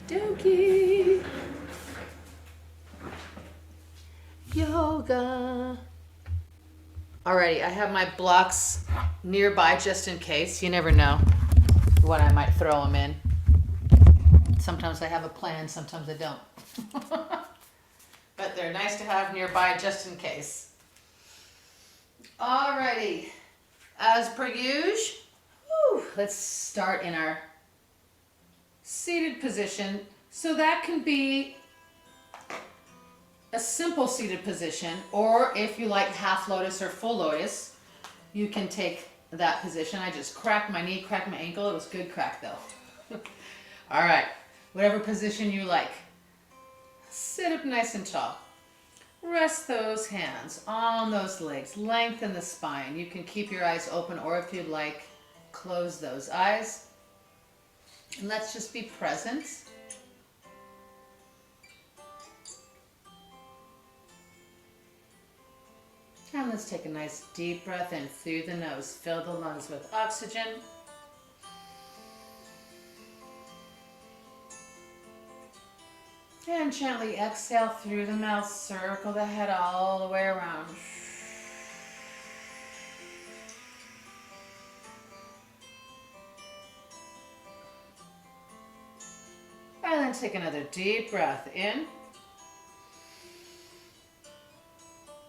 Dokie. Yoga. Alrighty, I have my blocks nearby just in case. You never know when I might throw them in. Sometimes I have a plan, sometimes I don't. But they're nice to have nearby just in case. Alrighty, as per usual, let's start in our seated position. So that can be a simple seated position, or if you like half lotus or full lotus, you can take that position. I just cracked my knee, cracked my ankle. It was good crack though. All right, whatever position you like. Sit up nice and tall. Rest those hands on those legs. Lengthen the spine. You can keep your eyes open, or if you'd like, close those eyes. And let's just be present. And let's take a nice deep breath in through the nose. Fill the lungs with oxygen. And gently exhale through the mouth. Circle the head all the way around. And then take another deep breath in.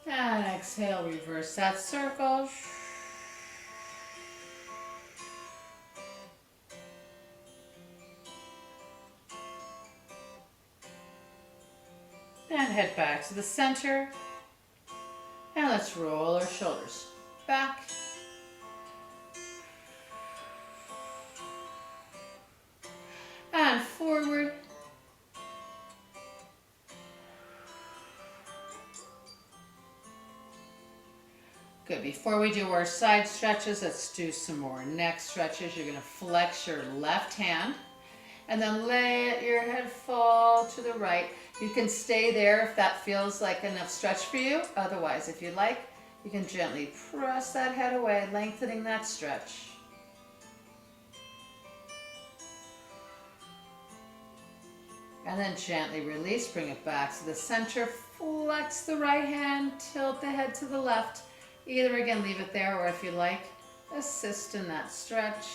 And exhale, reverse that circle. And head back to the center. And let's roll our shoulders back. And forward. Good. Before we do our side stretches, let's do some more neck stretches. You're going to flex your left hand and then let your head fall to the right. You can stay there if that feels like enough stretch for you. Otherwise, if you like, you can gently press that head away, lengthening that stretch. And then gently release, bring it back to the center. Flex the right hand, tilt the head to the left. Either again, leave it there, or if you like, assist in that stretch.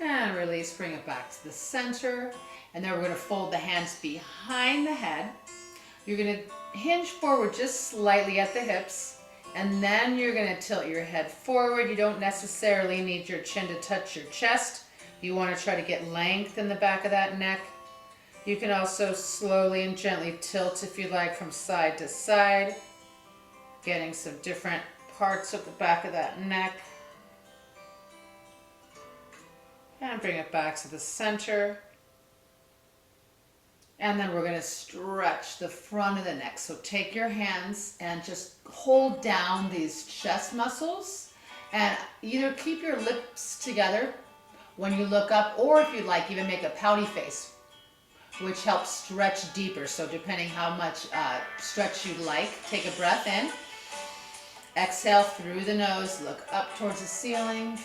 And release, bring it back to the center. And then we're going to fold the hands behind the head. You're going to hinge forward just slightly at the hips. And then you're going to tilt your head forward. You don't necessarily need your chin to touch your chest. You want to try to get length in the back of that neck. You can also slowly and gently tilt if you like from side to side, getting some different parts of the back of that neck. And bring it back to the center. And then we're going to stretch the front of the neck. So take your hands and just hold down these chest muscles and either keep your lips together when you look up, or if you like, even make a pouty face, which helps stretch deeper. So depending how much stretch you like, take a breath in. Exhale through the nose, look up towards the ceiling.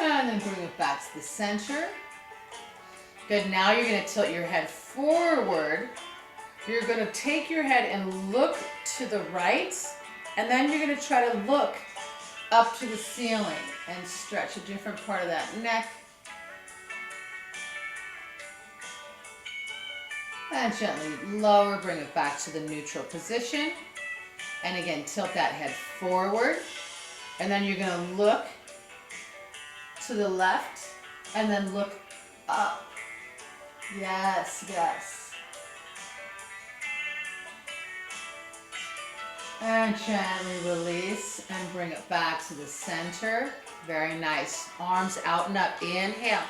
And then bring it back to the center. Good, now you're going to tilt your head forward. You're going to take your head and look to the right. And then you're going to try to look up to the ceiling and stretch a different part of that neck. And gently lower, bring it back to the neutral position. And again, tilt that head forward. And then you're going to look to the left and then look up. Yes, yes. And gently release and bring it back to the center. Very nice. Arms out and up. Inhale.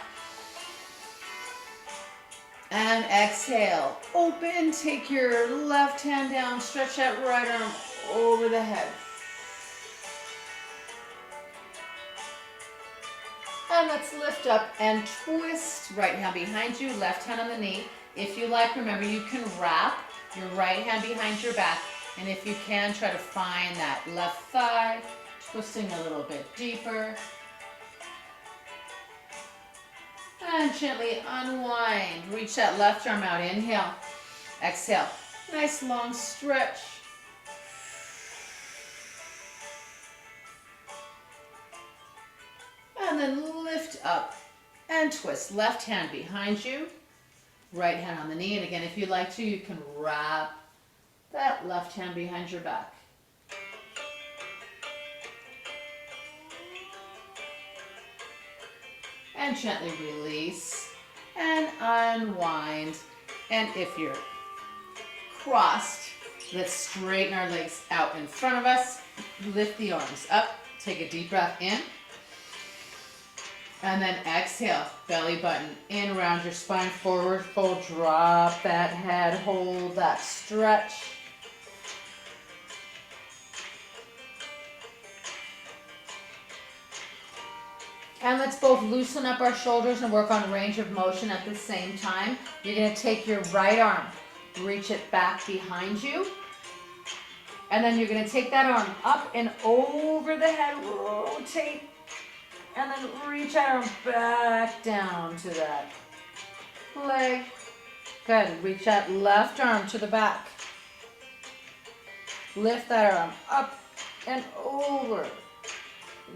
And exhale. Open. Take your left hand down. Stretch that right arm over the head. And let's lift up and twist. Right hand behind you, left hand on the knee. If you like, remember you can wrap your right hand behind your back. And if you can, try to find that left thigh, twisting a little bit deeper. And gently unwind. Reach that left arm out. Inhale. Exhale. Nice long stretch. And then lift up and twist. Left hand behind you. Right hand on the knee. And again, if you like to, you can wrap that left hand behind your back. And gently release and unwind. And if you're crossed, let's straighten our legs out in front of us. Lift the arms up. Take a deep breath in. And then exhale, belly button in around your spine, forward fold, drop that head, hold that stretch. And let's both loosen up our shoulders and work on range of motion at the same time. You're going to take your right arm, reach it back behind you. And then you're going to take that arm up and over the head, rotate. And then reach that arm back down to that leg. Good. Reach that left arm to the back. Lift that arm up and over.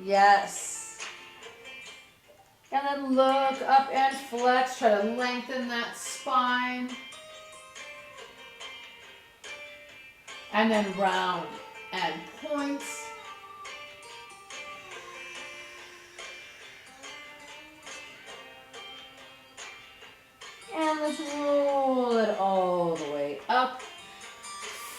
Yes. And then look up and flex. Try to lengthen that spine. And then round and points. And let's roll it all the way up.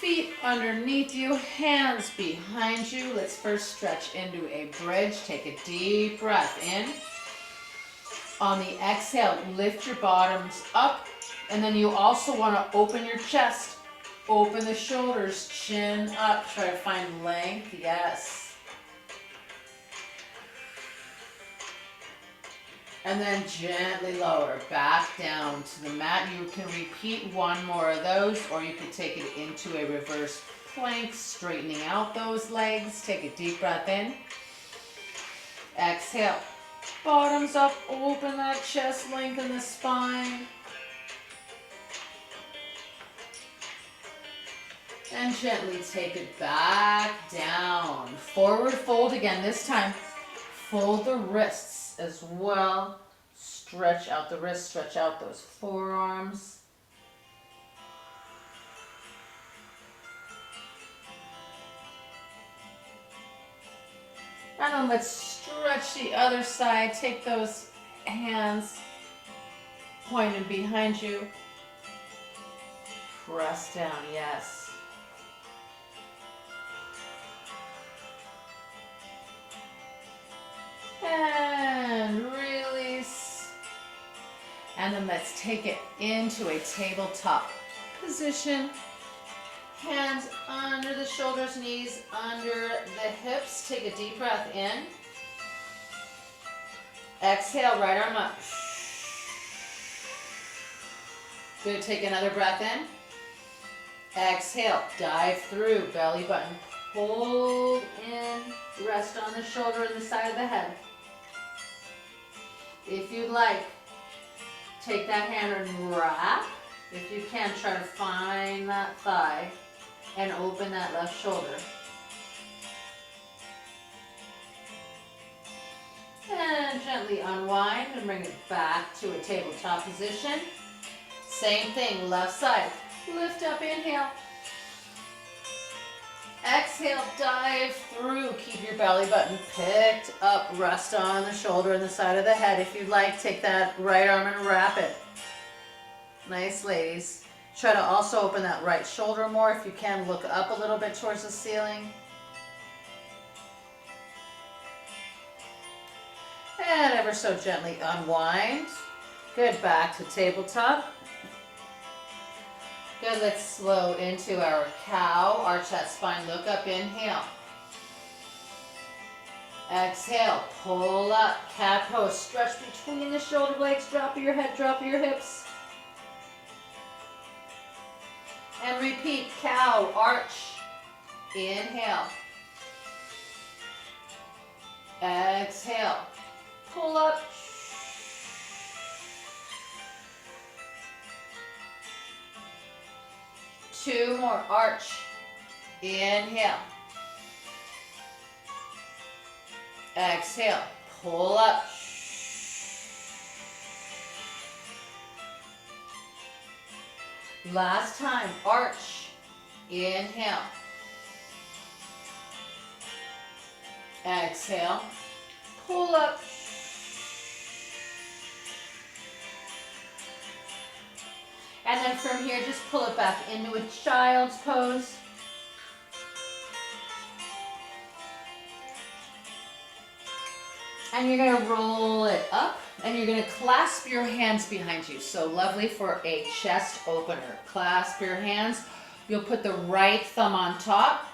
Feet underneath you, hands behind you. Let's first stretch into a bridge. Take a deep breath in. On the exhale, lift your bottoms up. And then you also want to open your chest. Open the shoulders, chin up. Try to find length. Yes. And then gently lower back down to the mat. You can repeat one more of those, or you could take it into a reverse plank, straightening out those legs. Take a deep breath in. Exhale. Bottoms up, open that chest, lengthen the spine. And gently take it back down. Forward fold again. This time, fold the wrists as well. Stretch out the wrists, stretch out those forearms. And then let's stretch the other side. Take those hands pointed behind you. Press down, yes. And release. And then let's take it into a tabletop position. Hands under the shoulders, knees under the hips. Take a deep breath in. Exhale, right arm up. Good, take another breath in. Exhale, dive through, belly button. Hold in, rest on the shoulder and the side of the head. If you'd like, take that hand and wrap. If you can, try to find that thigh and open that left shoulder. And gently unwind and bring it back to a tabletop position. Same thing, left side. Lift up, inhale. Exhale, dive through. Keep your belly button picked up. Rest on the shoulder and the side of the head. If you'd like, take that right arm and wrap it. Nice, ladies. Try to also open that right shoulder more. If you can, look up a little bit towards the ceiling. And ever so gently unwind. Good, back to tabletop. Good, let's slow into our cow. Arch that spine, look up, inhale. Exhale, pull up, cat pose, stretch between the shoulder blades, drop your head, drop your hips. And repeat, cow, arch, inhale. Exhale, pull up. Two more, arch, inhale. Exhale, pull up. Last time, arch, inhale. Exhale, pull up. And then from here, just pull it back into a child's pose. And you're gonna roll it up and you're gonna clasp your hands behind you. So lovely for a chest opener. Clasp your hands. You'll put the right thumb on top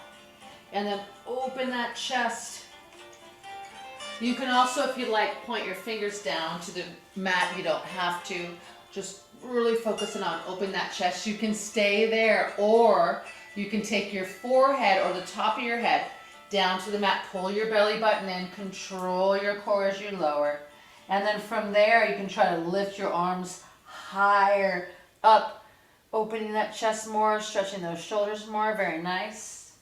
and then open that chest. You can also, if you like, point your fingers down to the mat. You don't have to. Just really focusing on open that chest. You can stay there, or you can take your forehead or the top of your head down to the mat. Pull your belly button in, control your core as you lower. And then from there, you can try to lift your arms higher up, opening that chest more, stretching those shoulders more. Very nice.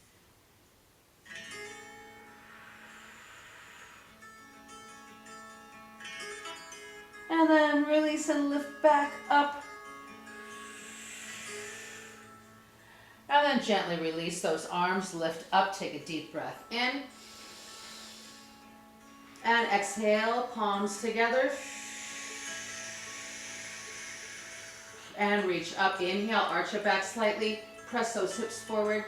And then release and lift back up. And then gently release those arms, lift up, take a deep breath in. And exhale, palms together. And reach up, inhale, arch it back slightly, press those hips forward.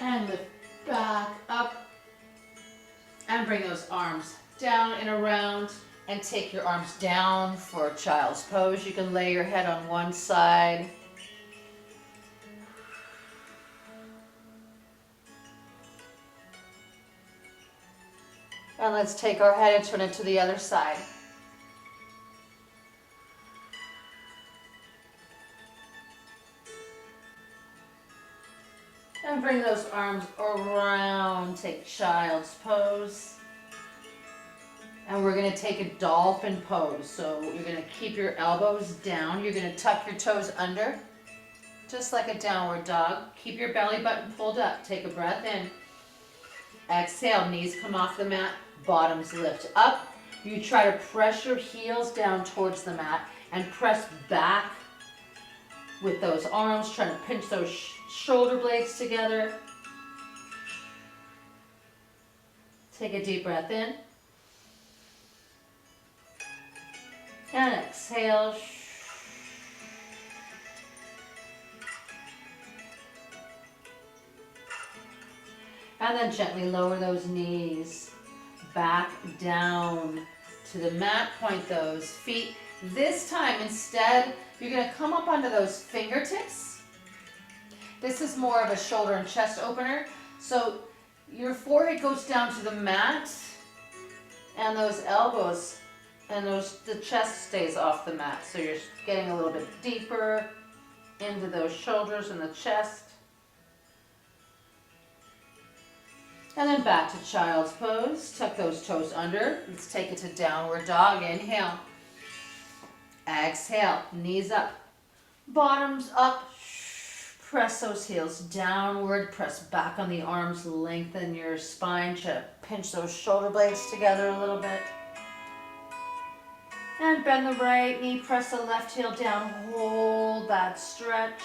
And lift back up. And bring those arms down and around. And take your arms down for child's pose. You can lay your head on one side. And let's take our head and turn it to the other side. And bring those arms around. Take child's pose. And we're going to take a dolphin pose. So you're going to keep your elbows down. You're going to tuck your toes under, just like a downward dog. Keep your belly button pulled up. Take a breath in. Exhale, knees come off the mat, bottoms lift up. You try to press your heels down towards the mat and press back with those arms, trying to pinch those shoulder blades together. Take a deep breath in. And exhale. And then gently lower those knees back down to the mat. Point those feet. This time, instead, you're going to come up onto those fingertips. This is more of a shoulder and chest opener. So your forehead goes down to the mat, and those elbows and the chest stays off the mat. So you're getting a little bit deeper into those shoulders and the chest. And then back to child's pose. Tuck those toes under. Let's take it to downward dog. Inhale. Exhale. Knees up. Bottoms up. Press those heels downward. Press back on the arms. Lengthen your spine. Try to pinch those shoulder blades together a little bit. And bend the right knee. Press the left heel down. Hold that stretch.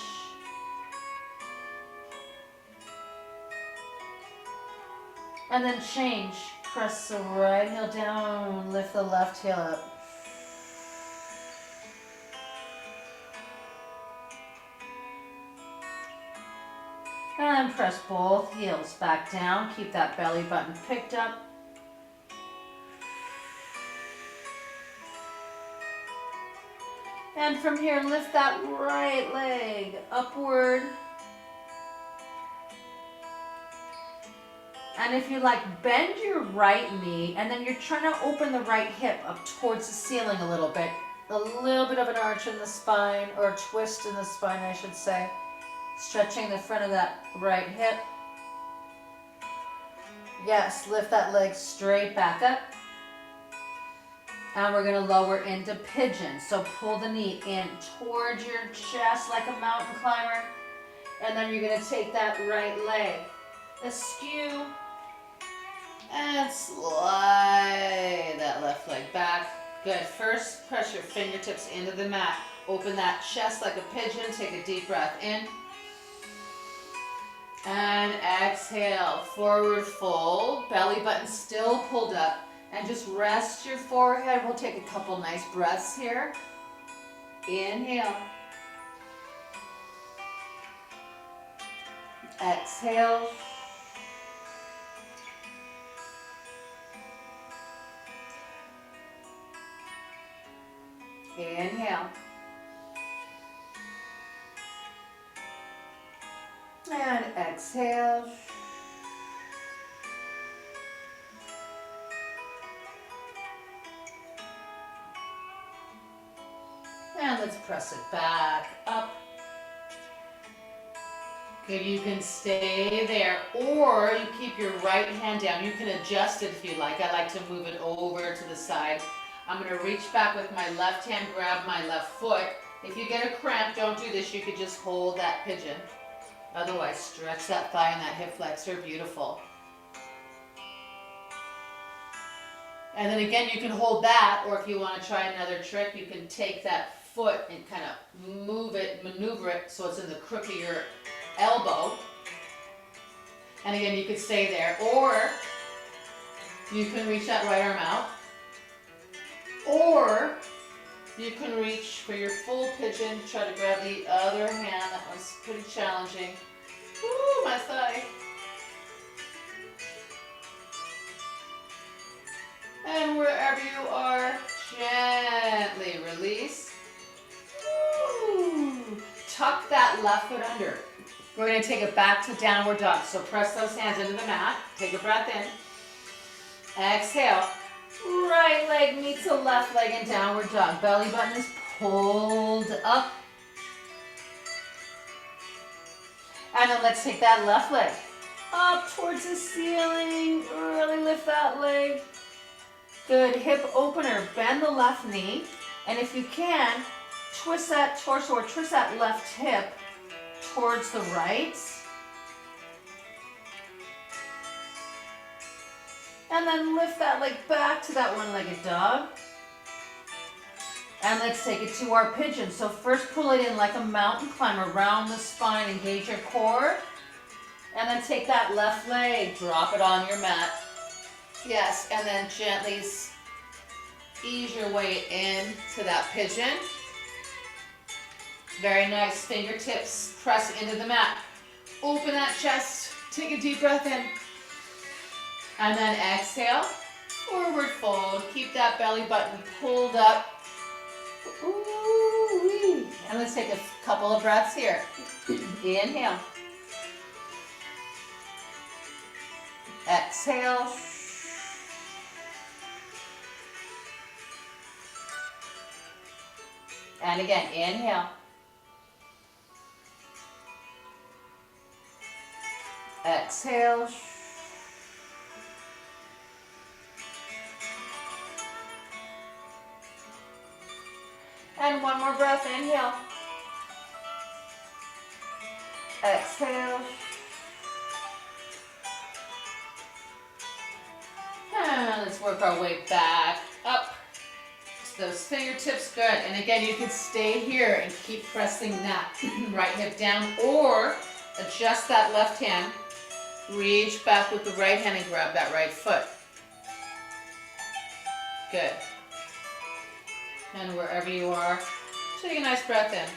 And then change. Press the right heel down, lift the left heel up. And then press both heels back down. Keep that belly button picked up. And from here, lift that right leg upward. And if you like, bend your right knee, and then you're trying to open the right hip up towards the ceiling a little bit. A little bit of an arch in the spine, or a twist in the spine, I should say. Stretching the front of that right hip. Yes, lift that leg straight back up. And we're gonna lower into pigeon. So pull the knee in towards your chest like a mountain climber. And then you're gonna take that right leg askew and slide that left leg back. Good. First, press your fingertips into the mat. Open that chest like a pigeon. Take a deep breath in. And exhale. Forward fold. Belly button still pulled up. And just rest your forehead. We'll take a couple nice breaths here. Inhale. Exhale. Inhale. And exhale. And let's press it back up. Good, you can stay there, or you keep your right hand down. You can adjust it if you like. I like to move it over to the side. I'm going to reach back with my left hand, grab my left foot. If you get a cramp, don't do this. You could just hold that pigeon. Otherwise, stretch that thigh and that hip flexor. Beautiful. And then again, you can hold that, or if you want to try another trick, you can take that foot and kind of move it, maneuver it so it's in the crook of your elbow. And again, you could stay there, or you can reach that right arm out, or you can reach for your full pigeon. Try to grab the other hand. That was pretty challenging. Ooh, my thigh. And wherever you are, gently release. Ooh. Tuck that left foot under. We're going to take it back to downward dog. So press those hands into the mat. Take a breath in. Exhale. Right leg meets the left leg in downward dog. Belly button is pulled up. And then let's take that left leg up towards the ceiling. Really lift that leg. Good. Hip opener. Bend the left knee. And if you can, twist that torso or twist that left hip towards the right. And then lift that leg back to that one-legged dog. And let's take it to our pigeon. So first pull it in like a mountain climber, round the spine, engage your core. And then take that left leg, drop it on your mat. Yes, and then gently ease your way into that pigeon. Very nice. Fingertips press into the mat. Open that chest. Take a deep breath in. And then exhale. Forward fold. Keep that belly button pulled up. Ooh-wee. And let's take a couple of breaths here. Inhale. Exhale. And again, inhale. Exhale. And one more breath, inhale. Exhale. And let's work our way back up. Those fingertips, good. And again, you can stay here and keep pressing that right hip down, or adjust that left hand. Reach back with the right hand and grab that right foot. Good. And wherever you are, take a nice breath in.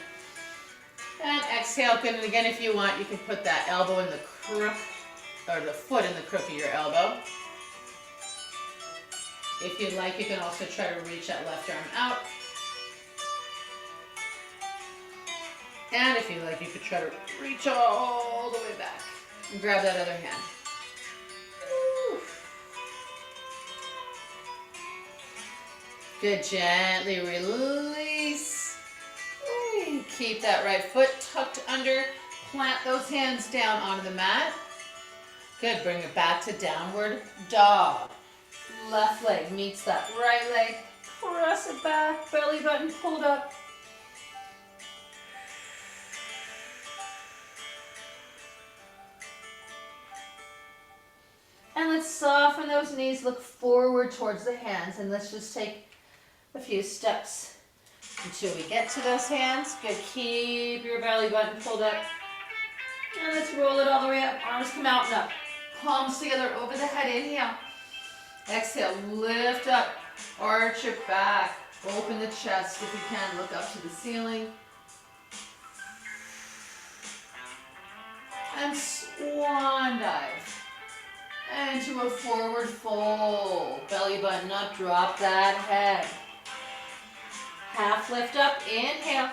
And exhale. Good. And again, if you want, you can put that elbow in the crook, or the foot in the crook of your elbow. If you'd like, you can also try to reach that left arm out. And if you like, you could try to reach all the way back and grab that other hand. Good, gently release. Keep that right foot tucked under. Plant those hands down onto the mat. Good, bring it back to downward dog. Left leg meets that right leg. Press it back, belly button pulled up. And let's soften those knees, look forward towards the hands, and let's just take a few steps until we get to those hands. Good, keep your belly button pulled up. And let's roll it all the way up, arms come out and up. Palms together over the head, inhale. Exhale, lift up, arch your back, open the chest if you can, look up to the ceiling. And swan dive. Into a forward fold. Belly button up, drop that head. Half lift up, inhale.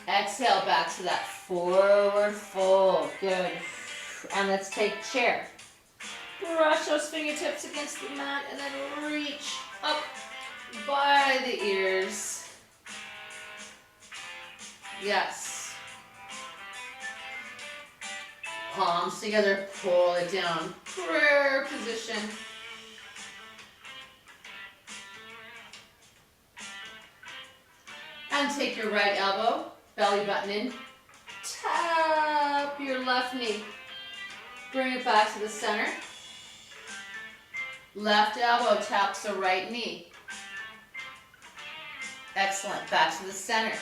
Exhale, back to that forward fold. Good. And let's take chair. Brush those fingertips against the mat and then reach up by the ears. Yes. Palms together, pull it down. Prayer position. And take your right elbow, belly button in. Tap your left knee. Bring it back to the center. Left elbow taps the right knee. Excellent. Back to the center.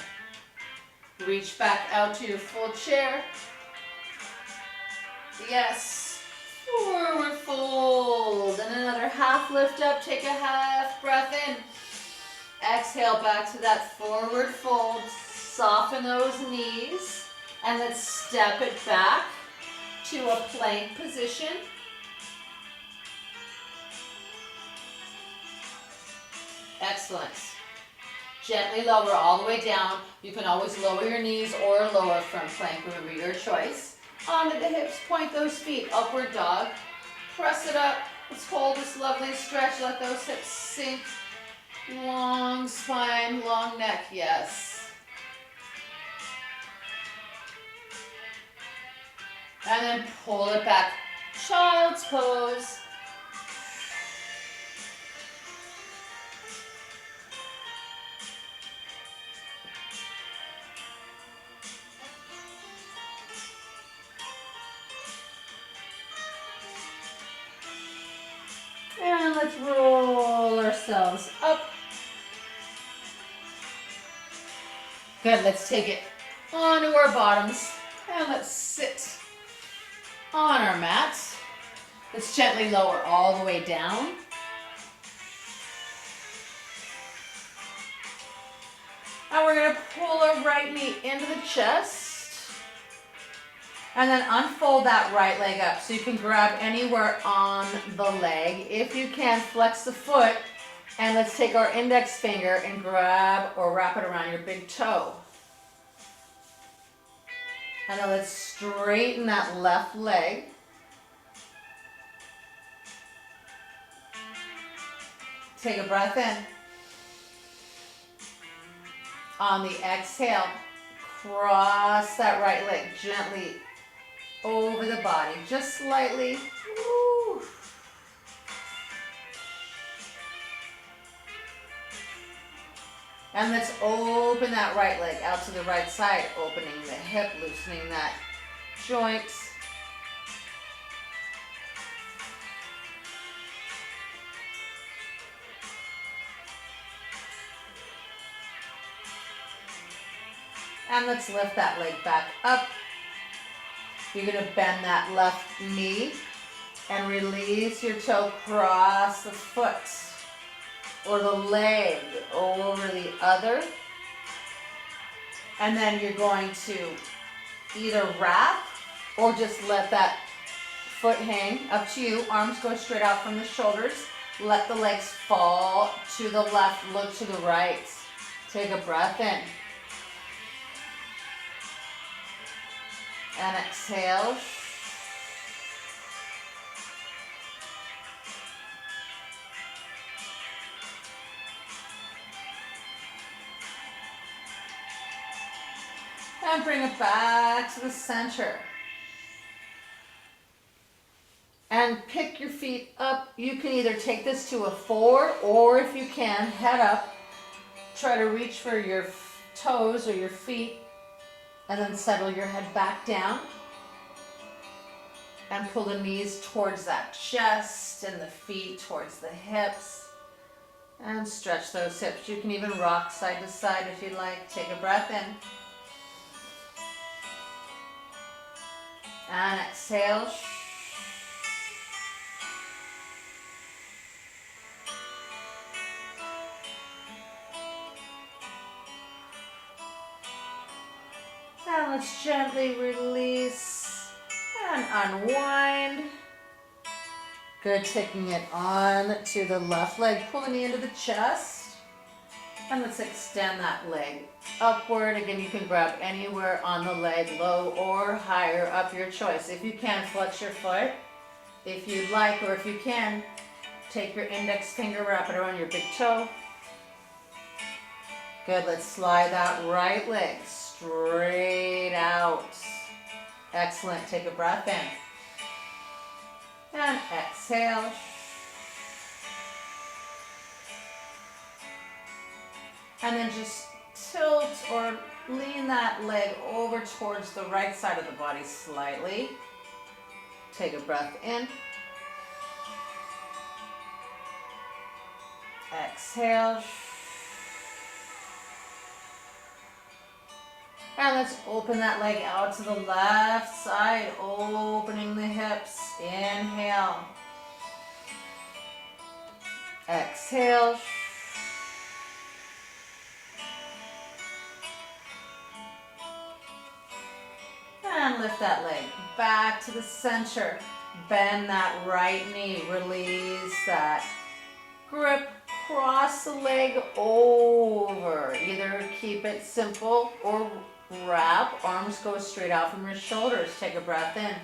Reach back out to your full chair. Yes. Forward fold. And another half lift up. Take a half breath in. Exhale back to that forward fold. Soften those knees. And let's step it back to a plank position. Excellent. Gently lower all the way down. You can always lower your knees or lower from plank, whatever your choice. Onto the hips, point those feet, upward dog. Press it up. Let's hold this lovely stretch. Let those hips sink. Long spine, long neck, yes. And then pull it back. Child's pose. And let's roll ourselves up. Good, let's take it onto our bottoms and let's sit on our mats. Let's gently lower all the way down. And we're going to pull our right knee into the chest. And then unfold that right leg up. So you can grab anywhere on the leg. If you can, flex the foot. And let's take our index finger and grab or wrap it around your big toe. And then let's straighten that left leg. Take a breath in. On the exhale, cross that right leg gently over the body, just slightly. Woo. And let's open that right leg out to the right side, opening the hip, loosening that joint. And let's lift that leg back up. You're going to bend that left knee and release your toe, cross the foot or the leg over the other. And then you're going to either wrap or just let that foot hang, up to you. Arms go straight out from the shoulders. Let the legs fall to the left, look to the right. Take a breath in. And exhale. And bring it back to the center. And pick your feet up. You can either take this to a 4, or if you can, head up. Try to reach for your toes or your feet, and then settle your head back down. And pull the knees towards that chest and the feet towards the hips. And stretch those hips. You can even rock side to side if you like. Take a breath in. And exhale. And let's gently release and unwind. Good, taking it on to the left leg. Pull the knee into the chest. And let's extend that leg upward. Again, you can grab anywhere on the leg, low or higher, up your choice. If you can, flex your foot. If you'd like, or if you can, take your index finger, wrap it around your big toe. Good, let's slide that right leg straight out. Excellent, take a breath in. And exhale. And then just tilt or lean that leg over towards the right side of the body slightly. Take a breath in. Exhale. And let's open that leg out to the left side, opening the hips. Inhale. Exhale. And lift that leg back to the center. Bend that right knee. Release that grip. Cross the leg over. Either keep it simple or wrap. Arms go straight out from your shoulders. Take a breath in.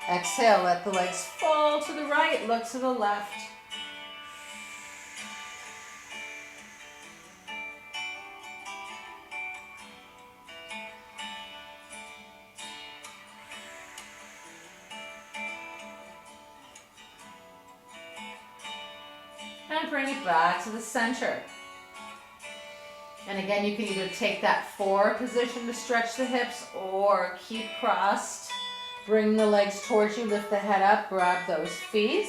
Exhale. Let the legs fall to the right. Look to the left. And bring it back to the center. And again, you can either take that 4 position to stretch the hips, or keep crossed. Bring the legs towards you, lift the head up, grab those feet.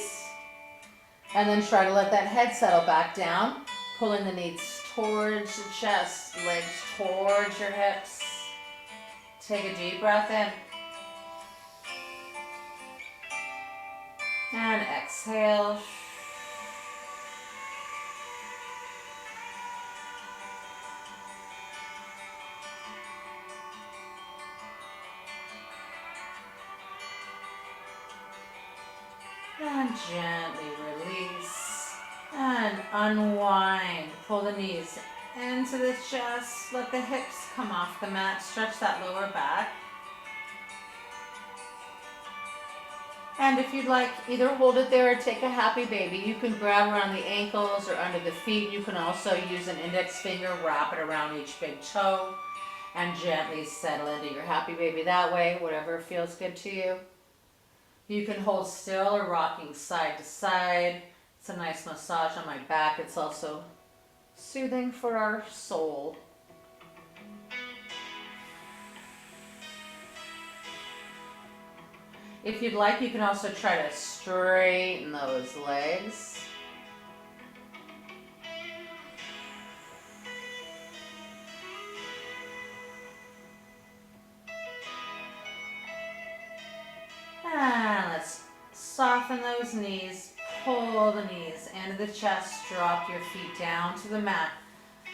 And then try to let that head settle back down. Pulling the knees towards the chest, legs towards your hips. Take a deep breath in. And exhale. And gently release and unwind. Pull the knees into the chest. Let the hips come off the mat. Stretch that lower back. And if you'd like, either hold it there or take a happy baby. You can grab around the ankles or under the feet. You can also use an index finger, wrap it around each big toe, and gently settle into your happy baby that way, whatever feels good to you. You can hold still or rocking side to side. It's a nice massage on my back. It's also soothing for our soul. If you'd like, you can also try to straighten those legs. And let's soften those knees. Pull the knees into the chest. Drop your feet down to the mat.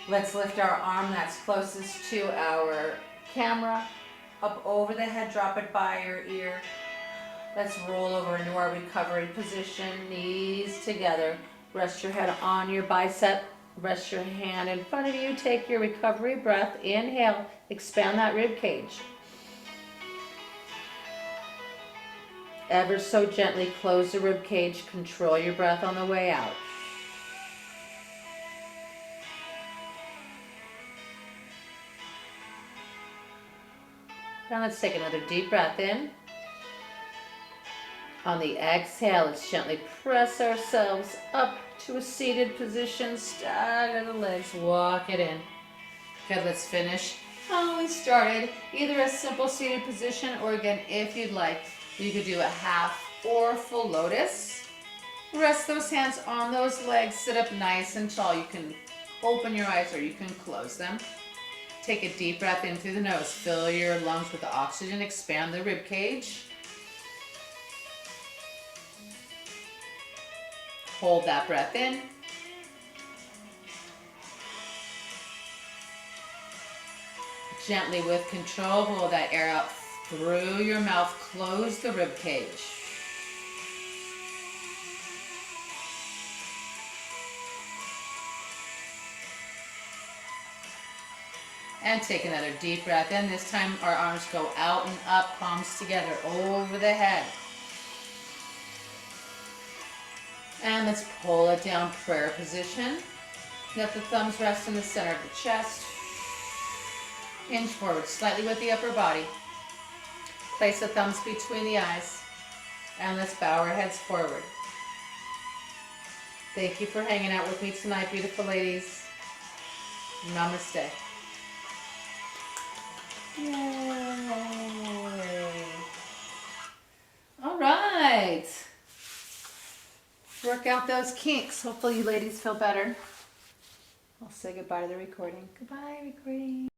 Let's lift our arm that's closest to our camera up over the head. Drop it by your ear. Let's roll over into our recovery position. Knees together. Rest your head on your bicep. Rest your hand in front of you. Take your recovery breath. Inhale. Expand that rib cage. Ever so gently close the rib cage. Control your breath on the way out. Now let's take another deep breath in. On the exhale, let's gently press ourselves up to a seated position. Stagger the legs, walk it in. Good, let's finish how we started. Either a simple seated position, or again, if you'd like, you could do a half or full lotus. Rest those hands on those legs. Sit up nice and tall. You can open your eyes or you can close them. Take a deep breath in through the nose. Fill your lungs with the oxygen. Expand the rib cage. Hold that breath in. Gently with control, blow that air out through your mouth. Close the rib cage. And take another deep breath in. This time our arms go out and up, palms together over the head. And let's pull it down, prayer position. Let the thumbs rest in the center of the chest. Hinge forward slightly with the upper body. Place the thumbs between the eyes. And let's bow our heads forward. Thank you for hanging out with me tonight, beautiful ladies. Namaste. Yay. All right. Work out those kinks. Hopefully you ladies feel better. I'll say goodbye to the recording. Goodbye, recording.